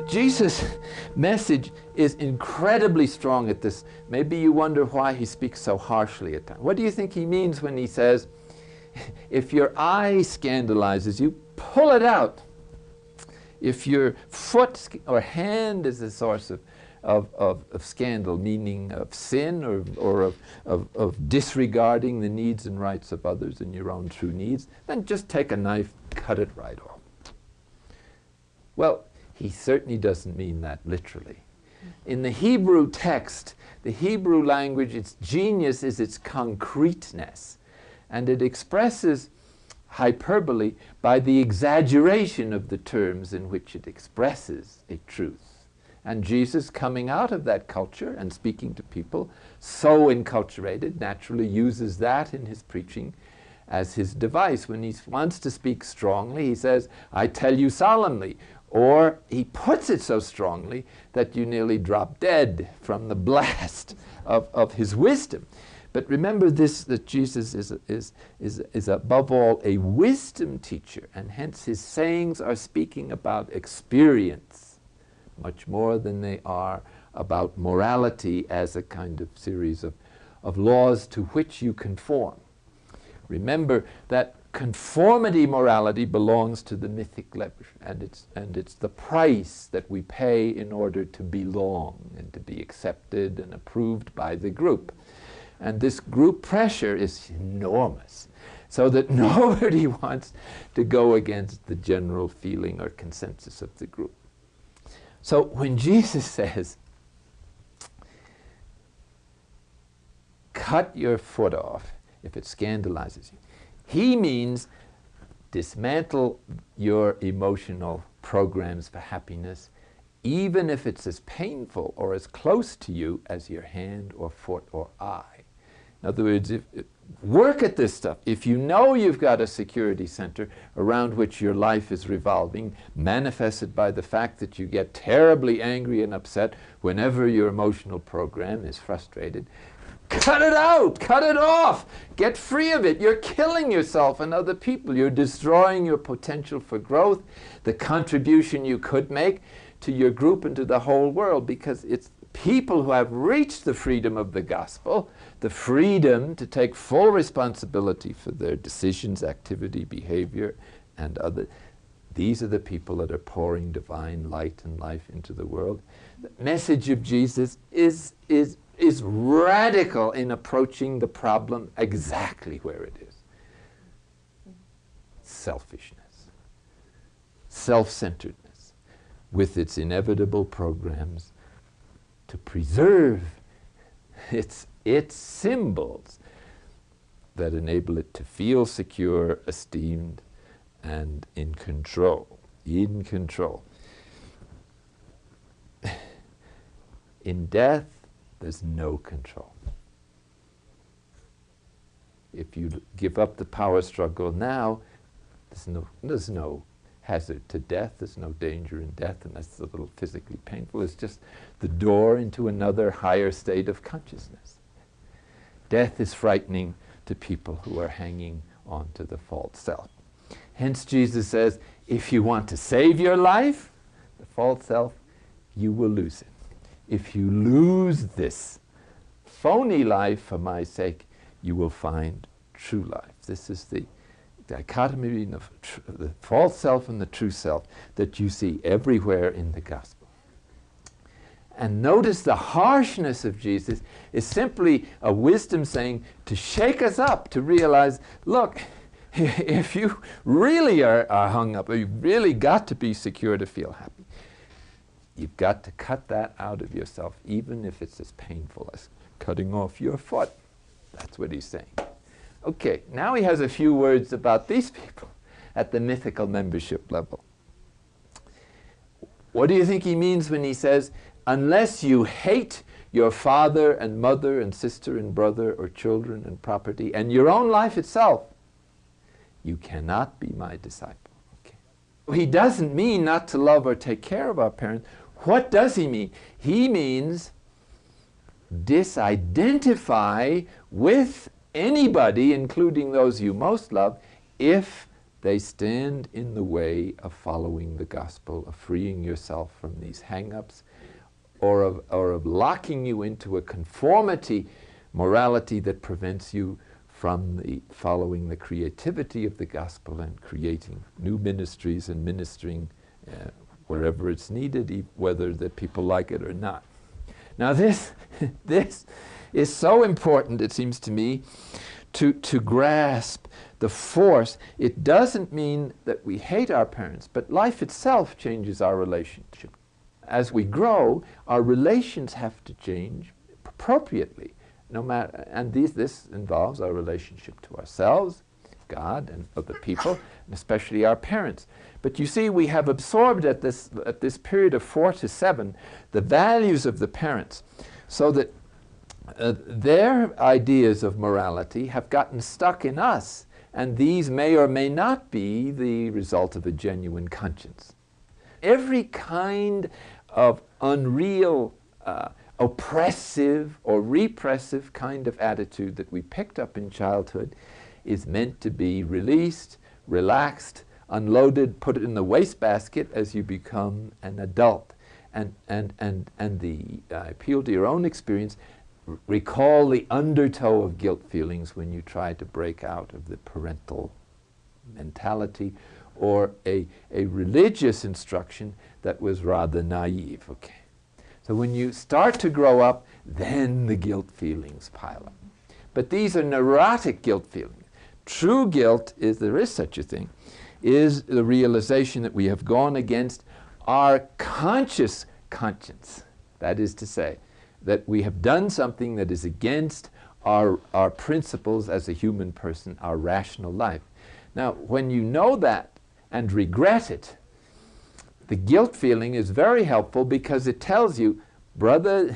Jesus' message is incredibly strong at this. Maybe you wonder why he speaks so harshly at times. What do you think he means when he says, if your eye scandalizes you, pull it out. If your foot or hand is a source of scandal, meaning of sin or of disregarding the needs and rights of others and your own true needs, then just take a knife, cut it right off. Well, he certainly doesn't mean that literally. In the Hebrew text, the Hebrew language, its genius is its concreteness, and it expresses hyperbole by the exaggeration of the terms in which it expresses a truth. And Jesus, coming out of that culture and speaking to people so enculturated, naturally uses that in his preaching as his device. When he wants to speak strongly, he says, I tell you solemnly. Or he puts it so strongly that you nearly drop dead from the blast of his wisdom. But remember this, that Jesus is above all a wisdom teacher, and hence his sayings are speaking about experience much more than they are about morality as a kind of series of laws to which you conform. Remember that conformity morality belongs to the mythic level, and it's the price that we pay in order to belong and to be accepted and approved by the group. And this group pressure is enormous, so that nobody wants to go against the general feeling or consensus of the group. So when Jesus says, cut your foot off if it scandalizes you, he means dismantle your emotional programs for happiness, even if it's as painful or as close to you as your hand or foot or eye. In other words, work at this stuff. If you know you've got a security center around which your life is revolving, manifested by the fact that you get terribly angry and upset whenever your emotional program is frustrated, cut it out, cut it off, get free of it. You're killing yourself and other people. You're destroying your potential for growth, the contribution you could make to your group and to the whole world, because it's people who have reached the freedom of the gospel, the freedom to take full responsibility for their decisions, activity, behavior, and other. These are the people that are pouring divine light and life into the world. The message of Jesus is radical in approaching the problem exactly where it is. Selfishness, self-centeredness, with its inevitable programs to preserve its symbols that enable it to feel secure, esteemed, and in control. In control. In death, there's no control. If you give up the power struggle now, there's no hazard to death, there's no danger in death, and that's a little physically painful. It's just the door into another higher state of consciousness. Death is frightening to people who are hanging on to the false self. Hence Jesus says, if you want to save your life, the false self, you will lose it. If you lose this phony life for my sake, you will find true life. This is the dichotomy of the false self and the true self that you see everywhere in the gospel. And notice the harshness of Jesus is simply a wisdom saying to shake us up, to realize, look, if you really are hung up, or you've really got to be secure to feel happy, you've got to cut that out of yourself, even if it's as painful as cutting off your foot. That's what he's saying. Okay, now he has a few words about these people at the mythical membership level. What do you think he means when he says, unless you hate your father and mother and sister and brother or children and property and your own life itself, you cannot be my disciple. Okay. He doesn't mean not to love or take care of our parents. What does he mean? He means disidentify with anybody, including those you most love, if they stand in the way of following the gospel, of freeing yourself from these hang-ups, or of locking you into a conformity morality that prevents you from following the creativity of the gospel and creating new ministries and ministering wherever it's needed, whether the people like it or not. Now this is so important, it seems to me, to grasp the force. It doesn't mean that we hate our parents, but life itself changes our relationship. As we grow, our relations have to change appropriately. No matter, and this involves our relationship to ourselves, God, and other people, and especially our parents. But you see, we have absorbed at this period of 4 to 7 the values of the parents, so that their ideas of morality have gotten stuck in us, and these may or may not be the result of a genuine conscience. Every kind of unreal, oppressive or repressive kind of attitude that we picked up in childhood is meant to be released, relaxed, unloaded, put it in the wastebasket as you become an adult. And the appeal to your own experience, recall the undertow of guilt feelings when you try to break out of the parental mentality, or a religious instruction that was rather naive. Okay. So when you start to grow up, then the guilt feelings pile up. But these are neurotic guilt feelings. True guilt, there is such a thing, is the realization that we have gone against our conscious conscience. That is to say, that we have done something that is against our principles as a human person, our rational life. Now, when you know that and regret it, the guilt feeling is very helpful, because it tells you, brother,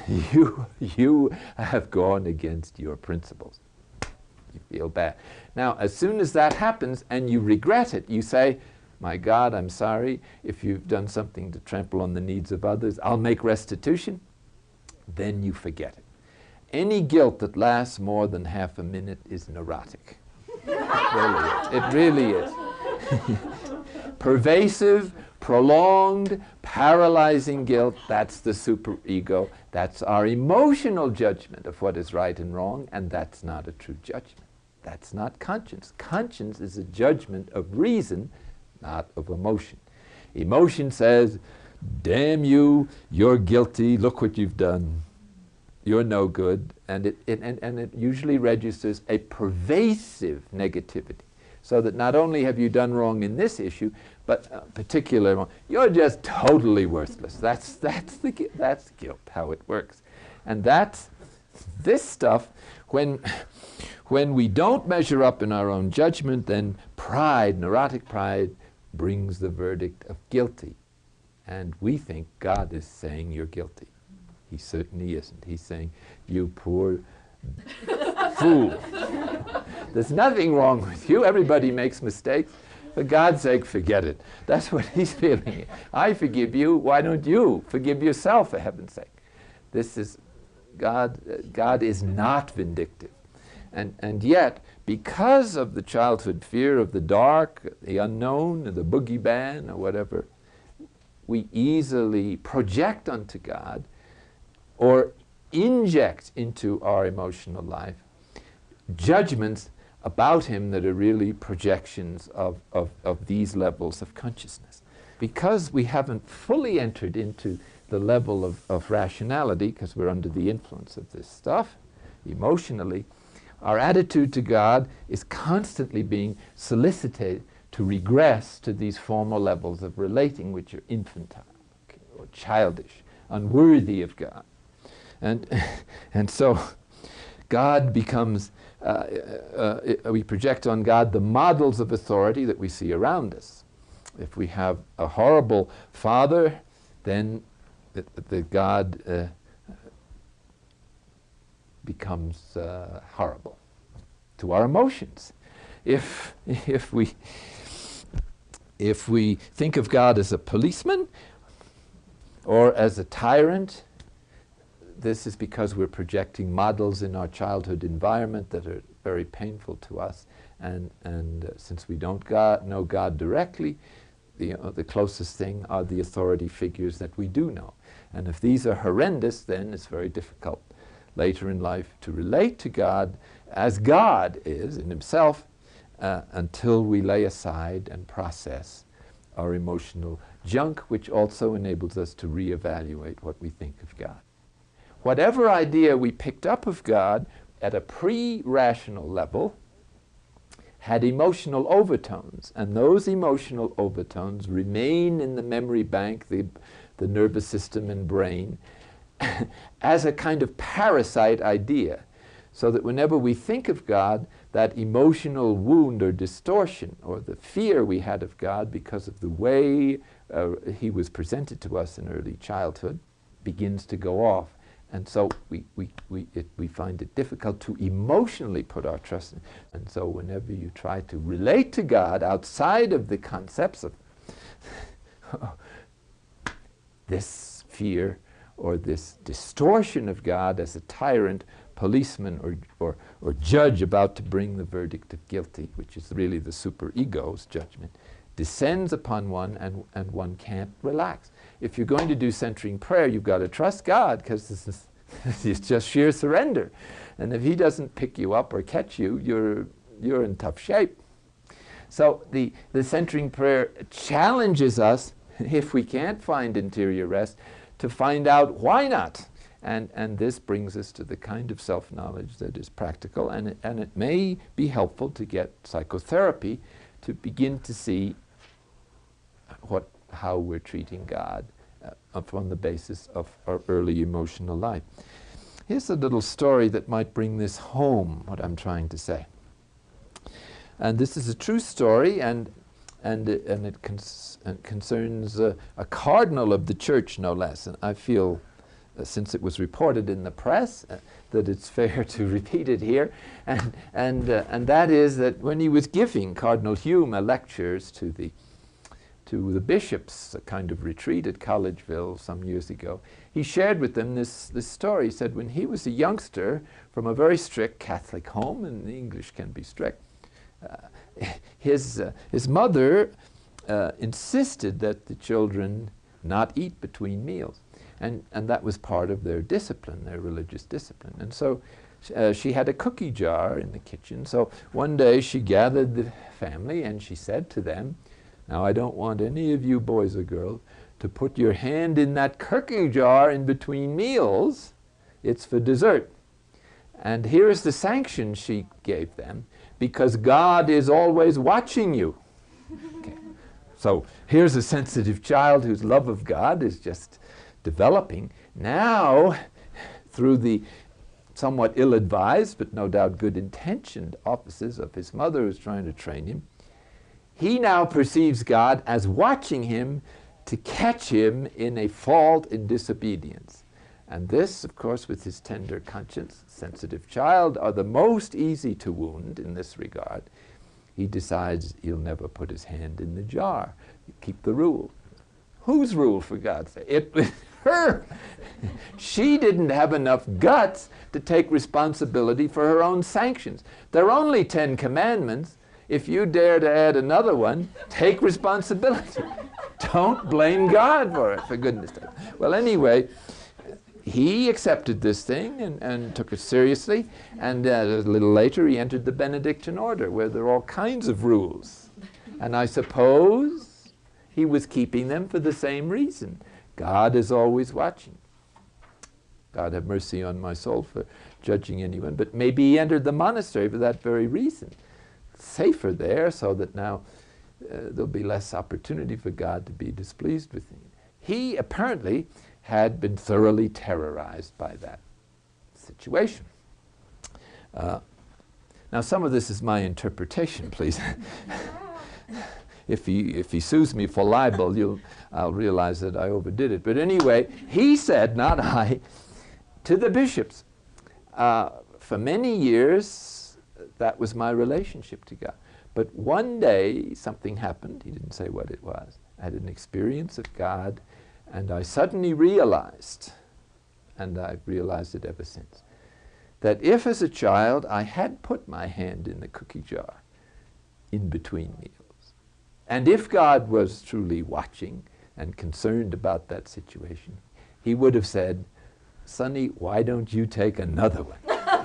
you have gone against your principles. You feel bad. Now, as soon as that happens and you regret it, you say, my God, I'm sorry. If you've done something to trample on the needs of others, I'll make restitution. Then you forget it. Any guilt that lasts more than half a minute is neurotic. It really is. Pervasive, prolonged, paralyzing guilt, that's the superego. That's our emotional judgment of what is right and wrong, and that's not a true judgment. That's not conscience. Conscience is a judgment of reason, not of emotion. Emotion says, damn you, you're guilty, look what you've done, you're no good, and it usually registers a pervasive negativity. So that not only have you done wrong in this issue, but particularly wrong, you're just totally worthless. That's guilt, how it works. And that's this stuff, when we don't measure up in our own judgment, then pride, neurotic pride, brings the verdict of guilty. And we think God is saying you're guilty. He certainly isn't. He's saying, you poor fool. There's nothing wrong with you. Everybody makes mistakes. For God's sake, forget it. That's what he's feeling. I forgive you. Why don't you forgive yourself, for heaven's sake? This is God. God is not vindictive. And yet, because of the childhood fear of the dark, the unknown, or the boogeyman, or whatever, we easily project onto God, or inject into our emotional life, judgments about him that are really projections of these levels of consciousness. Because we haven't fully entered into the level of rationality, because we're under the influence of this stuff, emotionally, our attitude to God is constantly being solicited to regress to these former levels of relating, which are infantile, okay, or childish, unworthy of God. And so God becomes, we project on God the models of authority that we see around us. If we have a horrible father, then the God becomes horrible to our emotions. If we think of God as a policeman or as a tyrant, this is because we're projecting models in our childhood environment that are very painful to us. And since we don't know God directly, the closest thing are the authority figures that we do know. And if these are horrendous, then it's very difficult later in life to relate to God as God is in himself until we lay aside and process our emotional junk, which also enables us to reevaluate what we think of God. Whatever idea we picked up of God at a pre-rational level had emotional overtones, and those emotional overtones remain in the memory bank, the nervous system and brain, as a kind of parasite idea, so that whenever we think of God, that emotional wound or distortion or the fear we had of God because of the way he was presented to us in early childhood begins to go off. And so we find it difficult to emotionally put our trust in. And so whenever you try to relate to God outside of the concepts of this fear or this distortion of God as a tyrant, policeman, or judge about to bring the verdict of guilty, which is really the superego's judgment, descends upon one, and one can't relax. If you're going to do centering prayer, you've got to trust God, because this is just sheer surrender. And if he doesn't pick you up or catch you, you're in tough shape. So the centering prayer challenges us, if we can't find interior rest, to find out why not. And this brings us to the kind of self-knowledge that is practical, and it may be helpful to get psychotherapy to begin to see how we're treating God on the basis of our early emotional life. Here's a little story that might bring this home, what I'm trying to say. And this is a true story, and it concerns a cardinal of the church, no less. And I feel, since it was reported in the press, that it's fair to repeat it here. And that is that when he was giving, Cardinal Hume, lectures to the bishops, a kind of retreat at Collegeville some years ago, he shared with them this story. He said when he was a youngster from a very strict Catholic home, and the English can be strict, his mother insisted that the children not eat between meals. And that was part of their discipline, their religious discipline. And so she had a cookie jar in the kitchen. So one day she gathered the family and she said to them, "Now I don't want any of you boys or girls to put your hand in that cookie jar in between meals. It's for dessert. And here's the sanction," she gave them, "because God is always watching you." Okay. So here's a sensitive child whose love of God is just developing. Now, through the somewhat ill-advised, but no doubt good-intentioned offices of his mother who's trying to train him, he now perceives God as watching him to catch him in a fault in disobedience. And this, of course, with his tender conscience, sensitive child, are the most easy to wound in this regard. He decides he'll never put his hand in the jar. Keep the rule. Whose rule, for God's sake? It was her. She didn't have enough guts to take responsibility for her own sanctions. There are only 10 commandments. If you dare to add another one, take responsibility. Don't blame God for it, for goodness sake. Well, anyway, he accepted this thing and took it seriously, and a little later he entered the Benedictine order, where there are all kinds of rules. And I suppose he was keeping them for the same reason. God is always watching. God have mercy on my soul for judging anyone, but maybe he entered the monastery for that very reason. Safer there, so that now there'll be less opportunity for God to be displeased with him. He apparently had been thoroughly terrorized by that situation. Now some of this is my interpretation, please. If he sues me for libel, I'll realize that I overdid it. But anyway, he said, not I, to the bishops, for many years, that was my relationship to God. But one day, something happened. He didn't say what it was. I had an experience of God, and I suddenly realized and I've realized it ever since, that if as a child I had put my hand in the cookie jar in between meals, and if God was truly watching and concerned about that situation, he would have said, "Sonny, why don't you take another one?"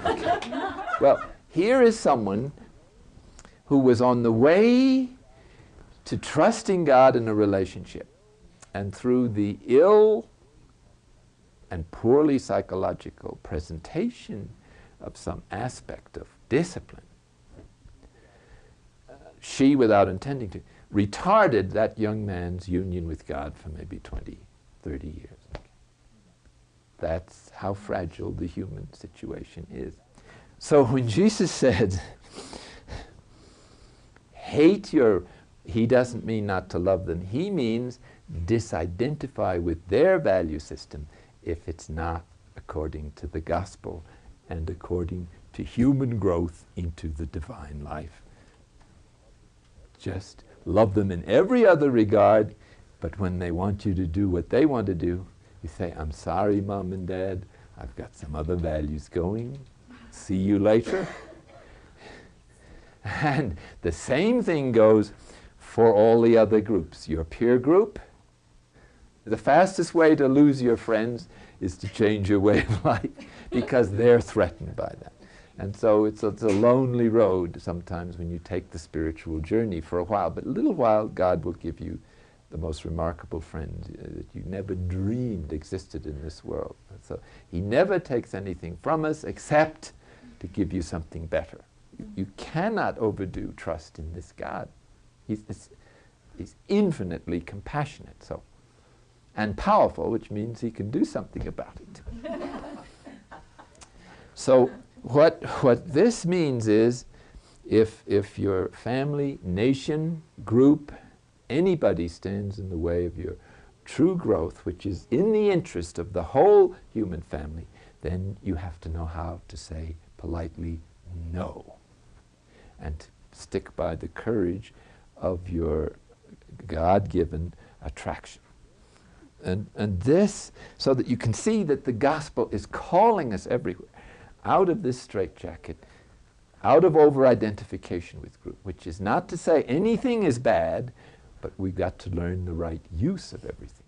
Okay. Well, here is someone who was on the way to trusting God in a relationship, and through the ill and poorly psychological presentation of some aspect of discipline, she, without intending to, retarded that young man's union with God for maybe 20, 30 years. That's how fragile the human situation is. So when Jesus said, hate your, he doesn't mean not to love them. He means disidentify with their value system if it's not according to the gospel and according to human growth into the divine life. Just love them in every other regard, but when they want you to do what they want to do, you say, "I'm sorry, Mom and Dad, I've got some other values going. See you later." And the same thing goes for all the other groups. Your peer group, the fastest way to lose your friends is to change your way of life, because they're threatened by that. And so it's a lonely road sometimes when you take the spiritual journey for a while. But a little while, God will give you the most remarkable friends that you never dreamed existed in this world. And so he never takes anything from us except to give you something better. You cannot overdo trust in this God. He's infinitely compassionate, so, and powerful, which means he can do something about it. So what this means is, if your family, nation, group, anybody stands in the way of your true growth, which is in the interest of the whole human family, then you have to know how to say politely no, and stick by the courage of your God-given attraction. And this, so that you can see that the gospel is calling us everywhere, out of this straitjacket, out of over-identification with group, which is not to say anything is bad, but we've got to learn the right use of everything.